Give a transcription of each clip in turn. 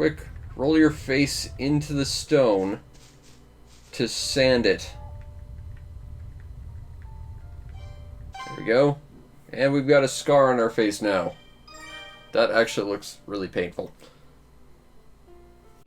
Quick, roll your face into the stone to sand it. There we go. And we've got a scar on our face now. That actually looks really painful.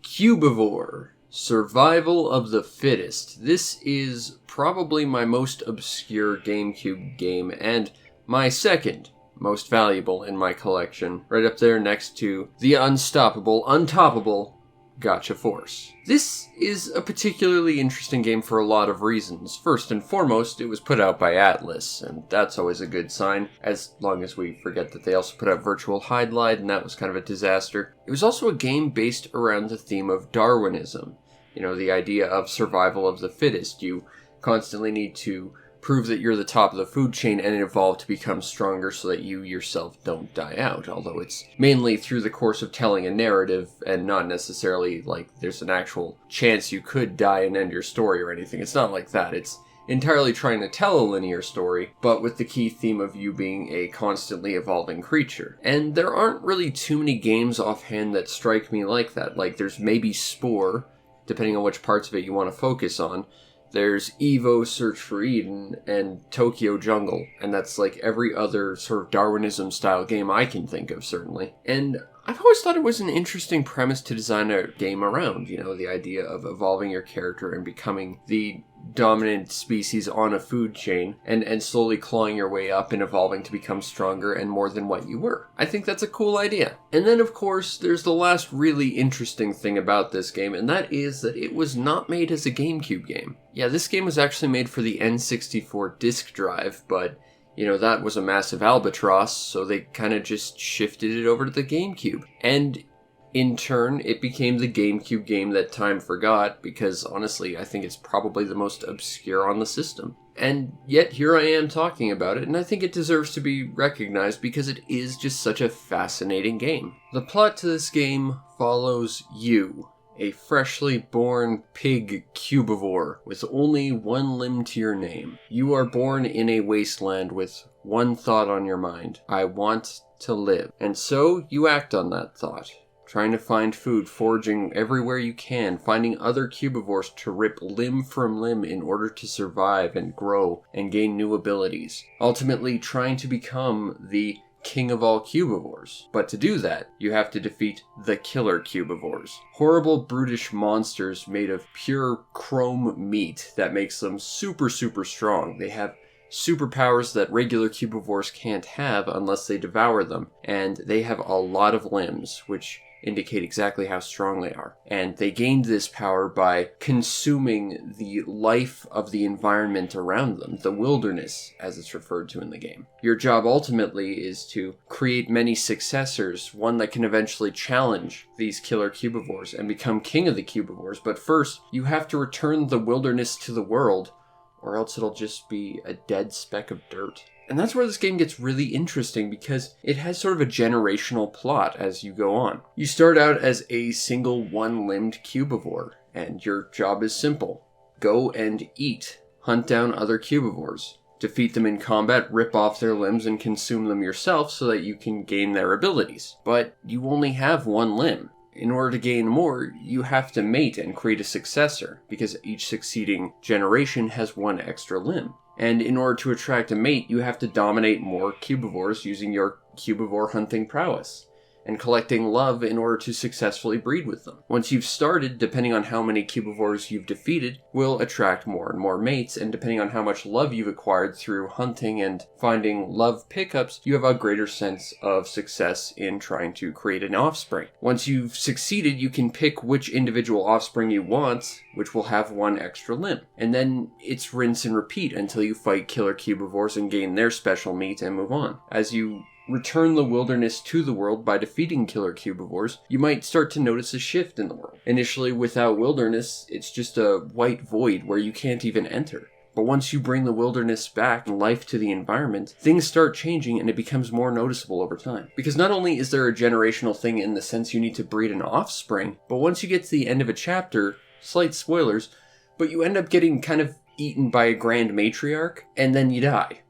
Cubivore. Survival of the Fittest. This is probably my most obscure GameCube game, and my second most valuable in my collection. Right up there next to the unstoppable, untoppable Gotcha Force. This is a particularly interesting game for a lot of reasons. First and foremost, it was put out by Atlas, and that's always a good sign, as long as we forget that they also put out Virtual Hide-Lide, and that was kind of a disaster. It was also a game based around the theme of Darwinism. You know, the idea of survival of the fittest. You constantly need to prove that you're the top of the food chain and evolve to become stronger so that you yourself don't die out. Although it's mainly through the course of telling a narrative and not necessarily like there's an actual chance you could die and end your story or anything. It's not like that. It's entirely trying to tell a linear story, but with the key theme of you being a constantly evolving creature. And there aren't really too many games offhand that strike me like that. Like there's maybe Spore, depending on which parts of it you want to focus on. There's Evo, Search for Eden, and Tokyo Jungle, and that's like every other sort of Darwinism-style game I can think of, certainly. And I've always thought it was an interesting premise to design a game around, you know, the idea of evolving your character and becoming the dominant species on a food chain and slowly clawing your way up and evolving to become stronger and more than what you were. I think that's a cool idea. And then, of course, there's the last really interesting thing about this game, and that is that it was not made as a GameCube game. Yeah, this game was actually made for the N64 disk drive, but you know, that was a massive albatross, so they kind of just shifted it over to the GameCube. And in turn, it became the GameCube game that time forgot, because honestly, I think it's probably the most obscure on the system. And yet, here I am talking about it, and I think it deserves to be recognized because it is just such a fascinating game. The plot to this game follows you, a freshly born pig cubivore with only one limb to your name. You are born in a wasteland with one thought on your mind: I want to live. And so you act on that thought, trying to find food, foraging everywhere you can, finding other cubivores to rip limb from limb in order to survive and grow and gain new abilities. Ultimately trying to become the king of all cubivores. But to do that, you have to defeat the killer cubivores. Horrible, brutish monsters made of pure chrome meat that makes them super, super strong. They have superpowers that regular cubivores can't have unless they devour them. And they have a lot of limbs, which indicate exactly how strong they are. And they gained this power by consuming the life of the environment around them, the wilderness, as it's referred to in the game. Your job ultimately is to create many successors, one that can eventually challenge these killer cubivores and become king of the cubivores. But first, you have to return the wilderness to the world, or else it'll just be a dead speck of dirt. And that's where this game gets really interesting, because it has sort of a generational plot as you go on. You start out as a single one-limbed cubivore, and your job is simple. Go and eat. Hunt down other cubivores. Defeat them in combat, rip off their limbs, and consume them yourself so that you can gain their abilities. But you only have one limb. In order to gain more, you have to mate and create a successor, because each succeeding generation has one extra limb. And in order to attract a mate, you have to dominate more cubivores using your cubivore hunting prowess, and collecting love in order to successfully breed with them. Once you've started, depending on how many cubivores you've defeated, will attract more and more mates, and depending on how much love you've acquired through hunting and finding love pickups, you have a greater sense of success in trying to create an offspring. Once you've succeeded, you can pick which individual offspring you want, which will have one extra limb. And then it's rinse and repeat until you fight killer cubivores and gain their special meat and move on. As you return the wilderness to the world by defeating killer cubivores, you might start to notice a shift in the world. Initially, without wilderness, it's just a white void where you can't even enter. But once you bring the wilderness back and life to the environment, things start changing and it becomes more noticeable over time. Because not only is there a generational thing in the sense you need to breed an offspring, but once you get to the end of a chapter, slight spoilers, but you end up getting kind of eaten by a grand matriarch, and then you die.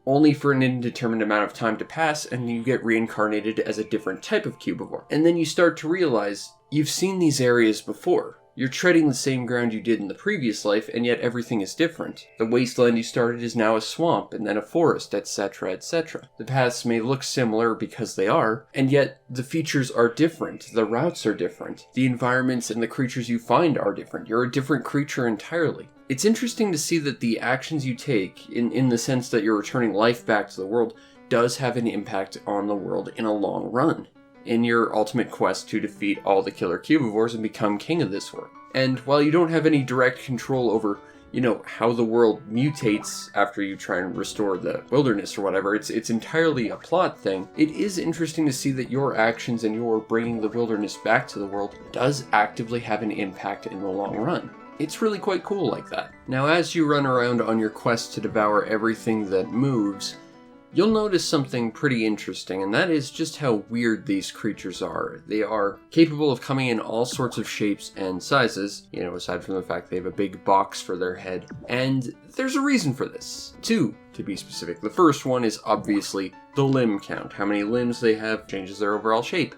Only for an indeterminate amount of time to pass, and you get reincarnated as a different type of cubivore. And then you start to realize you've seen these areas before. You're treading the same ground you did in the previous life, and yet everything is different. The wasteland you started is now a swamp, and then a forest, etc., etc. The paths may look similar because they are, and yet the features are different, the routes are different, the environments and the creatures you find are different. You're a different creature entirely. It's interesting to see that the actions you take, in the sense that you're returning life back to the world, does have an impact on the world in a long run, in your ultimate quest to defeat all the killer Cubivores and become king of this world. And while you don't have any direct control over, how the world mutates after you try and restore the wilderness or whatever, it's entirely a plot thing, it is interesting to see that your actions and your bringing the wilderness back to the world does actively have an impact in the long run. It's really quite cool like that. Now, as you run around on your quest to devour everything that moves, you'll notice something pretty interesting, and that is just how weird these creatures are. They are capable of coming in all sorts of shapes and sizes, aside from the fact they have a big box for their head. And there's a reason for this. Two, to be specific. The first one is obviously the limb count. How many limbs they have changes their overall shape.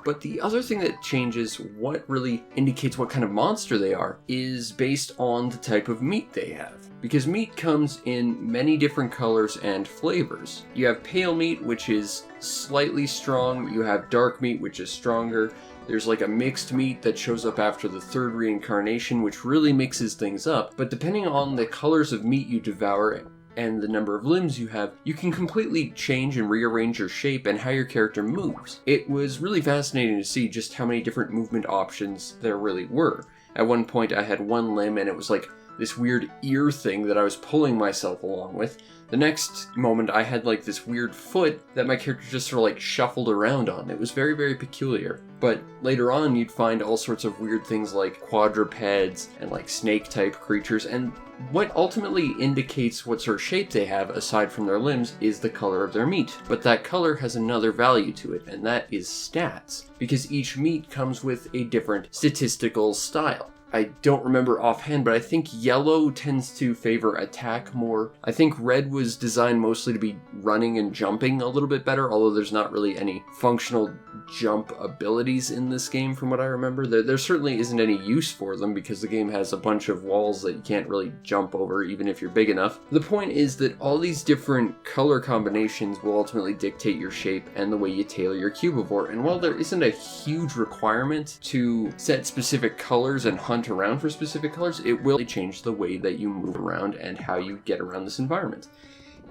But the other thing that changes what really indicates what kind of monster they are is based on the type of meat they have. Because meat comes in many different colors and flavors. You have pale meat, which is slightly strong. You have dark meat, which is stronger. There's like a mixed meat that shows up after the third reincarnation, which really mixes things up. But depending on the colors of meat you devour and the number of limbs you have, you can completely change and rearrange your shape and how your character moves. It was really fascinating to see just how many different movement options there really were. At one point I had one limb and it was like this weird ear thing that I was pulling myself along with. The next moment I had like this weird foot that my character just sort of like shuffled around on. It was very, very peculiar. But later on you'd find all sorts of weird things like quadrupeds and like snake type creatures, and what ultimately indicates what sort of shape they have aside from their limbs is the color of their meat. But that color has another value to it, and that is stats, because each meat comes with a different statistical style. I don't remember offhand, but I think yellow tends to favor attack more. I think red was designed mostly to be running and jumping a little bit better, although there's not really any functional jump abilities in this game from what I remember. There certainly isn't any use for them because the game has a bunch of walls that you can't really jump over even if you're big enough. The point is that all these different color combinations will ultimately dictate your shape and the way you tailor your Cubivore, and while there isn't a huge requirement to set specific colors and hunt around for specific colors, it will change the way that you move around and how you get around this environment.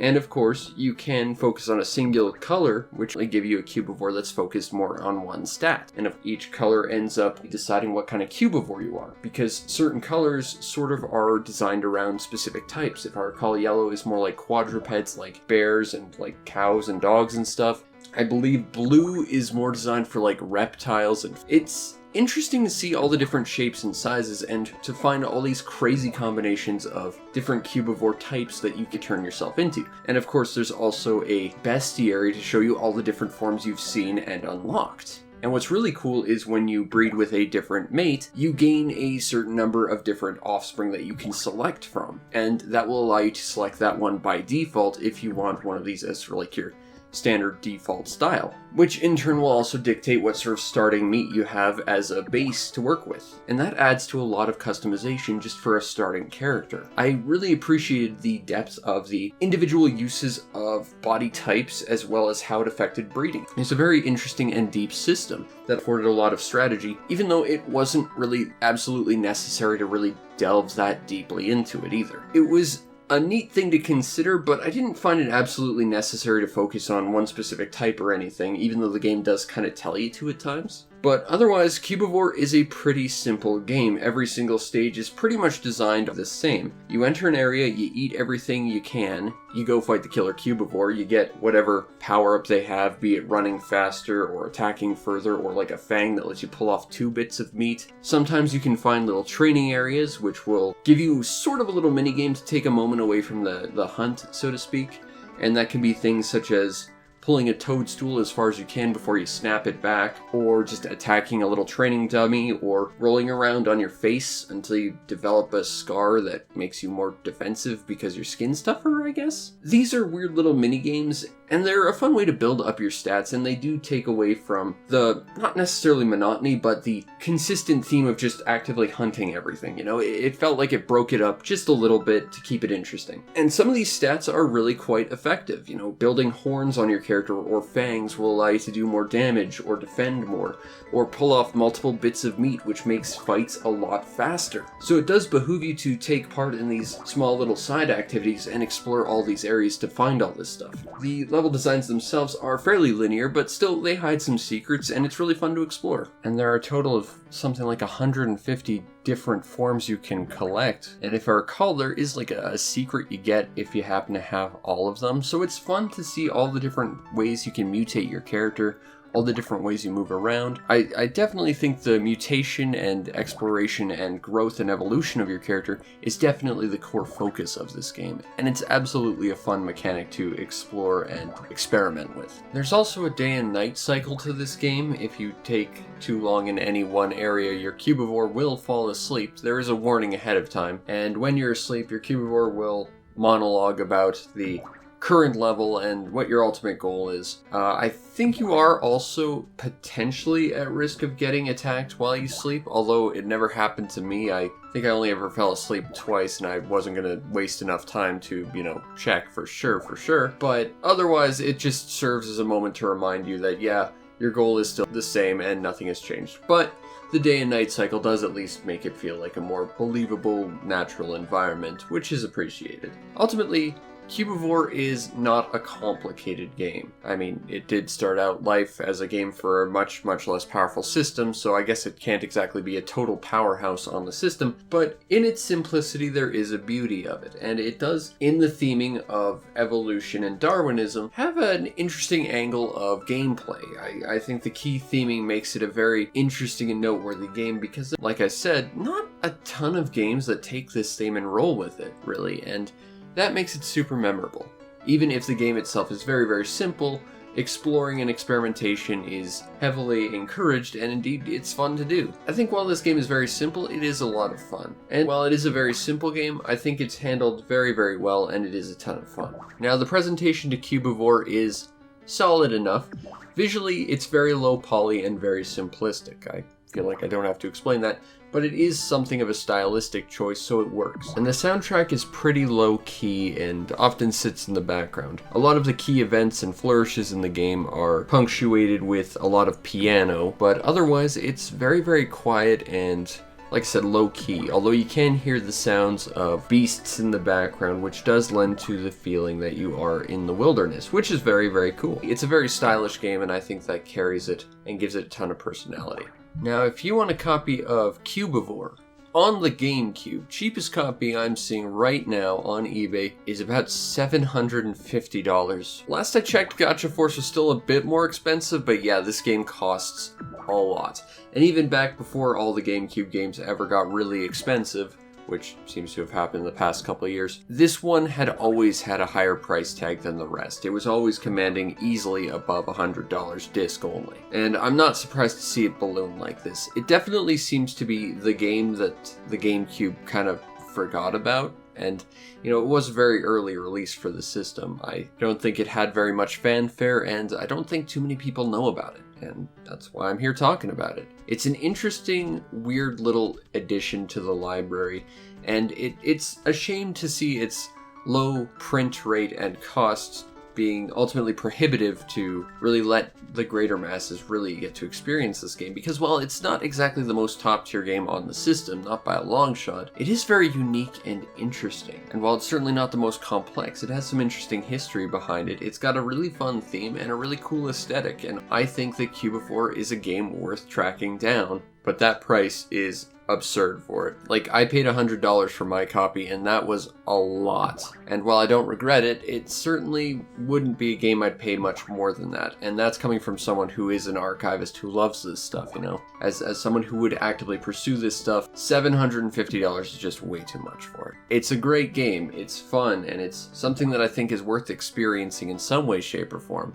And of course, you can focus on a singular color, which will give you a Cubivore that's focused more on one stat. And if each color ends up deciding what kind of Cubivore you are, because certain colors sort of are designed around specific types. If I recall, yellow is more like quadrupeds, like bears and like cows and dogs and stuff. I believe blue is more designed for like reptiles, and it's interesting to see all the different shapes and sizes and to find all these crazy combinations of different Cubivore types that you could turn yourself into. And of course there's also a bestiary to show you all the different forms you've seen and unlocked. And what's really cool is when you breed with a different mate, you gain a certain number of different offspring that you can select from. And that will allow you to select that one by default if you want one of these as sort of like your standard default style, which in turn will also dictate what sort of starting meat you have as a base to work with. And that adds to a lot of customization just for a starting character. I really appreciated the depth of the individual uses of body types as well as how it affected breeding. It's a very interesting and deep system that afforded a lot of strategy, even though it wasn't really absolutely necessary to really delve that deeply into it either. It was a neat thing to consider, but I didn't find it absolutely necessary to focus on one specific type or anything, even though the game does kind of tell you to at times. But otherwise, Cubivore is a pretty simple game. Every single stage is pretty much designed the same. You enter an area, you eat everything you can, you go fight the killer Cubivore, you get whatever power-up they have, be it running faster or attacking further or like a fang that lets you pull off 2 bits of meat. Sometimes you can find little training areas which will give you sort of a little minigame to take a moment away from the hunt, so to speak. And that can be things such as pulling a toadstool as far as you can before you snap it back, or just attacking a little training dummy, or rolling around on your face until you develop a scar that makes you more defensive because your skin's tougher, I guess? These are weird little mini-games, And they're a fun way to build up your stats, and they do take away from the, not necessarily monotony, but the consistent theme of just actively hunting everything, you know? It felt like it broke it up just a little bit to keep it interesting. And some of these stats are really quite effective, you know? Building horns on your character or fangs will allow you to do more damage or defend more, or pull off multiple bits of meat, which makes fights a lot faster. So it does behoove you to take part in these small little side activities and explore all these areas to find all this stuff. The level designs themselves are fairly linear, but still they hide some secrets, and it's really fun to explore. And there are a total of something like 150 different forms you can collect, and if I recall, there is like a secret you get if you happen to have all of them, so it's fun to see all the different ways you can mutate your character, all the different ways you move around. I definitely think the mutation and exploration and growth and evolution of your character is definitely the core focus of this game, and it's absolutely a fun mechanic to explore and experiment with. There's also a day and night cycle to this game. If you take too long in any one area, your Cubivore will fall asleep. There is a warning ahead of time, and when you're asleep, your Cubivore will monologue about the current level and what your ultimate goal is. I think you are also potentially at risk of getting attacked while you sleep, although it never happened to me. I think I only ever fell asleep twice, and I wasn't going to waste enough time to, you know, check for sure. But otherwise, it just serves as a moment to remind you that, yeah, your goal is still the same and nothing has changed. But the day and night cycle does at least make it feel like a more believable, natural environment, which is appreciated. Ultimately, Cubivore is not a complicated game. I mean, it did start out life as a game for a much less powerful system, so I guess it can't exactly be a total powerhouse on the system, but in its simplicity there is a beauty of it, and it does, in the theming of evolution and Darwinism, have an interesting angle of gameplay. I think the key theming makes it a very interesting and noteworthy game because, like I said, not a ton of games that take this theme and roll with it, really, and that makes it super memorable. Even if the game itself is very simple, exploring and experimentation is heavily encouraged, and indeed it's fun to do. I think while this game is very simple, it is a lot of fun. And while it is a very simple game, I think it's handled very well, and it is a ton of fun. Now, the presentation to Cubivore is solid enough. Visually, it's very low poly and very simplistic. I feel like I don't have to explain that, but it is something of a stylistic choice, so it works. And the soundtrack is pretty low-key and often sits in the background. A lot of the key events and flourishes in the game are punctuated with a lot of piano, but otherwise it's very quiet and, like I said, low-key, although you can hear the sounds of beasts in the background, which does lend to the feeling that you are in the wilderness, which is very cool. It's a very stylish game, and I think that carries it and gives it a ton of personality. Now, if you want a copy of Cubivore on the Gamecube, cheapest copy I'm seeing right now on eBay is about $750. Last I checked, Gacha Force was still a bit more expensive, but yeah, this game costs a lot. And even back before all the Gamecube games ever got really expensive, which seems to have happened in the past couple of years, this one had always had a higher price tag than the rest. It was always commanding easily above $100 disc only. And I'm not surprised to see it balloon like this. It definitely seems to be the game that the GameCube kind of forgot about. And, you know, it was a very early release for the system. I don't think it had very much fanfare, and I don't think too many people know about it. And that's why I'm here talking about it. It's an interesting, weird little addition to the library, and it's a shame to see its low print rate and costs being ultimately prohibitive to really let the greater masses really get to experience this game, because while it's not exactly the most top-tier game on the system, not by a long shot, it is very unique and interesting. And while it's certainly not the most complex, it has some interesting history behind it. It's got a really fun theme and a really cool aesthetic, and I think that Cubivore is a game worth tracking down, but that price is absurd for it. Like, I paid $100 for my copy, and that was a lot. And while I don't regret it, it certainly wouldn't be a game I'd pay much more than that. And that's coming from someone who is an archivist who loves this stuff, you know? As someone who would actively pursue this stuff, $750 is just way too much for it. It's a great game, it's fun, and it's something that I think is worth experiencing in some way, shape, or form.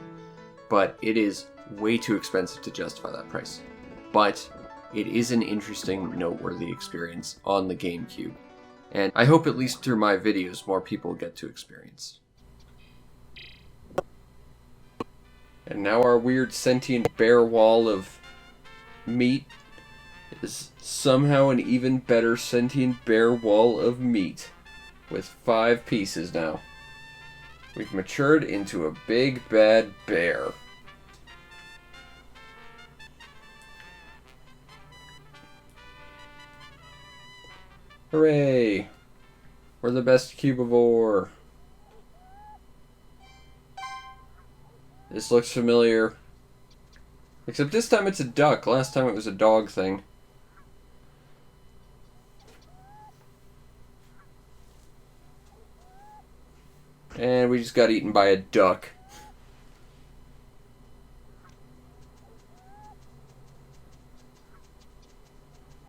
But it is way too expensive to justify that price. But it is an interesting, noteworthy experience on the GameCube, and I hope at least through my videos more people get to experience. And now our weird sentient bear wall of meat is somehow an even better sentient bear wall of meat. With 5 pieces now. We've matured into a big bad bear. Hooray! We're the best Cubivore. This looks familiar. Except this time it's a duck. Last time it was a dog thing. And we just got eaten by a duck.